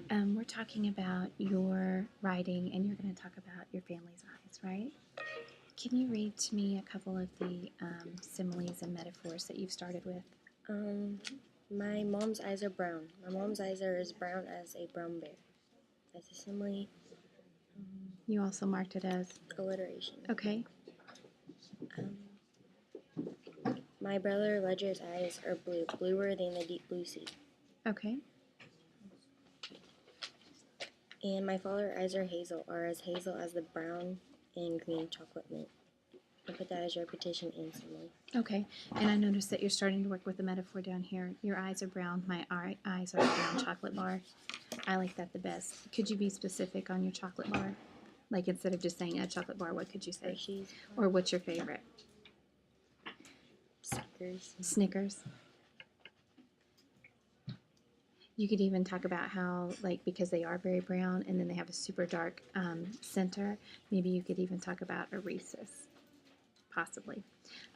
We're talking about your writing, and you're going to talk about your family's eyes, right? Can you read to me a couple of the similes and metaphors that you've started with? My mom's eyes are brown. My mom's eyes are as brown as a brown bear. That's a simile. You also marked it as Alliteration. okay. My brother Ledger's eyes are blue, bluer than the deep blue sea. Okay. And my father's eyes are as hazel as the brown and green chocolate mint. I put that as repetition and simile. Okay. And I noticed that you're starting to work with the metaphor down here. Your eyes are brown. My eyes are a brown chocolate bar. I like that the best. Could you be specific on your chocolate bar? Like instead of just saying a chocolate bar, what could you say? Hershey's. Or what's your favorite? Snickers. Snickers. You could even talk about how, like, because they are very brown and then they have a super dark center, maybe you could even talk about a Reese's, possibly.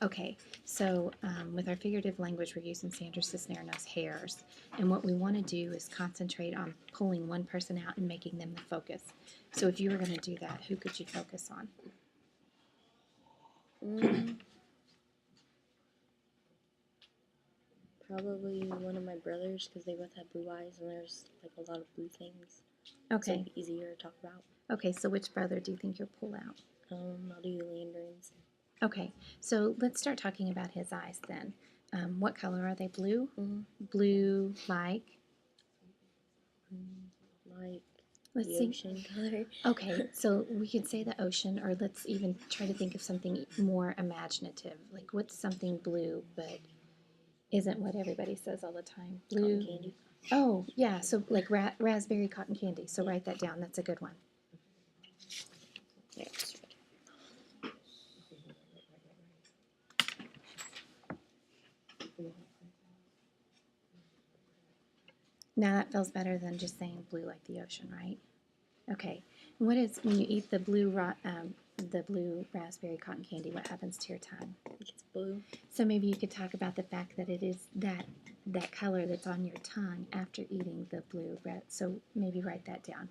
Okay, so with our figurative language, we're using Sandra Cisneros' hairs, and what we want to do is concentrate on pulling one person out and making them the focus. So if you were going to do that, who could you focus on? Probably one of my brothers, because they both have blue eyes and there's like a lot of blue things. Okay. It's like easier to talk about. Okay, so which brother do you think you'll pull out? I'll do Landon's. Okay, so let's start talking about his eyes then. What color are they? Blue? Mm-hmm. Blue like? Like Let's the see. ocean color. Okay, so we could say the ocean, or let's even try to think of something more imaginative. Like what's something blue but isn't what everybody says all the time? Blue. Cotton candy. Oh, yeah, so like raspberry cotton candy. So write that down. That's a good one. Yes. Now that feels better than just saying blue like the ocean, right? Okay. What is when you eat the blue raspberry cotton candy? What happens to your tongue? It's blue. So maybe you could talk about the fact that it is that color that's on your tongue after eating the blue. So maybe write that down.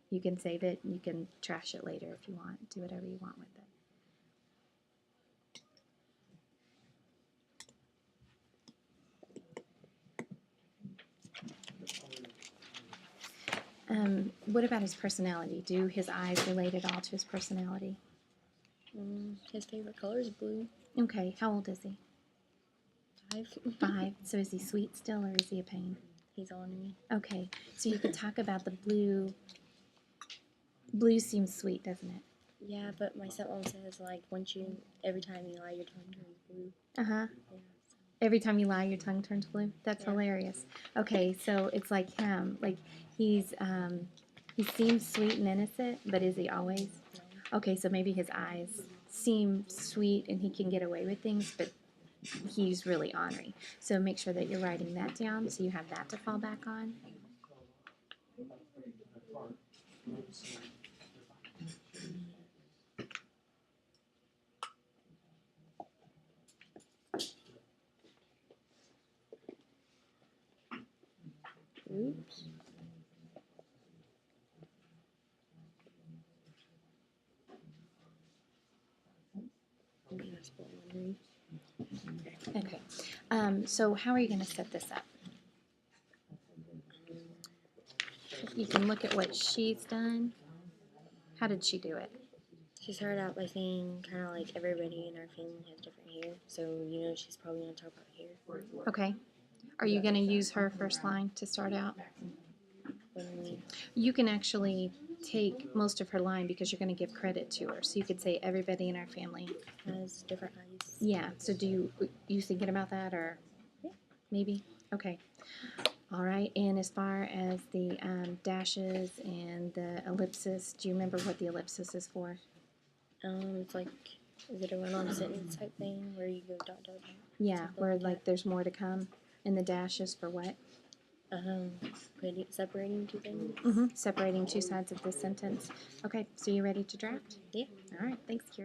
You can save it. You can trash it later if you want. Do whatever you want with it. What about his personality? Do his eyes relate at all to his personality? His favorite color is blue. Okay, how old is he? 5. 5. So is he sweet still, or is he a pain? He's on me. Okay, so you could talk about the blue. Blue seems sweet, doesn't it? Yeah, but my stepmom says like every time you lie, your tongue turns blue. Uh-huh. Yeah, so. Every time you lie, your tongue turns blue? That's hilarious. Okay, so it's like him. Like he seems sweet and innocent, but is he always? No. Okay, so maybe his eyes seem sweet and he can get away with things, but he's really ornery. So make sure that you're writing that down so you have that to fall back on. Oops. Okay. So how are you going to set this up? You can look at what she's done. How did she do it? She started out by saying kind of like everybody in our family has different hair, so she's probably going to talk about hair. Okay. Are you going to use her first line to start out? What do you mean? You can actually take most of her line because you're going to give credit to her. So you could say everybody in our family has different eyes. Yeah. So do you thinking about that, or maybe? Okay. All right. And as far as the dashes and the ellipsis, do you remember what the ellipsis is for? It's like, is it a run-on sentence type thing where you go dot, dot, dot? Yeah, where like there's more to come. And the dash is for what? Separating two things. Separating two sides of the sentence. Okay, so you ready to draft? Yeah. All right, thanks, Kira.